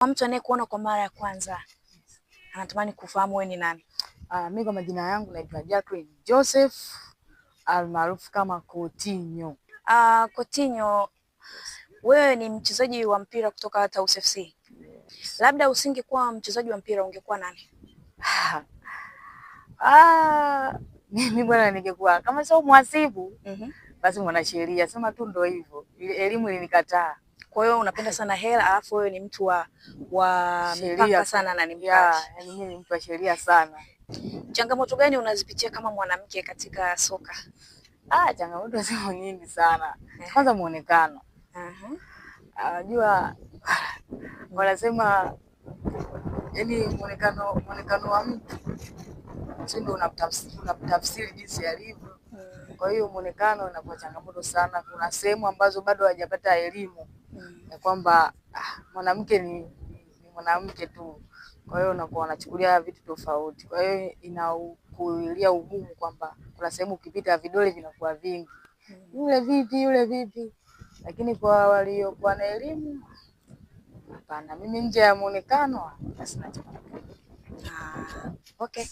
Kwa mtu anayekuona kwa mara ya kwanza anatamani kufahamu wewe ni nani? Mimi kwa majina yangu naitwa Jacqueline Joseph almaarufu kama Coutinho. Coutinho, wewe ni mchezaji wa mpira kutoka Tausi FC. Yes. Labda usingekuwa mchezaji wa mpira ungekuwa nani? Mimi bwana ningekuwa kama sio mhasibu, basi mwanasheria. Sema tu ndio hivyo. Elimu ilinikataa. Kwa hiyo unapenda sana hela, alafu wewe ni mtu wa mipaka sana na ni mpaji. Yaani mimi ni mtu wa sheria sana. Changamoto gani unazipitia kama mwanamke katika soka? Changamoto ziko nyingi sana. Kwanza muonekano. Unajua wanasema yaani muonekano wa mtu sio ndio unamtafsiri jinsi alivyo. Kwa hiyo muonekano unakuwa changamoto sana. Kuna sehemu ambazo bado hajapata elimu ya kwamba mwanamke ni mwanamke tu. Kwa hiyo unakuwa unachukulia vitu tofauti. Kwa hiyo inakuilia ugumu kwamba kuna sehemu ukipita vidole vinakuwa vingi. Yule vipi? Lakini kwa waliokuwa na elimu hapana, mimi nje ya muonekano basi nachoka. Okay.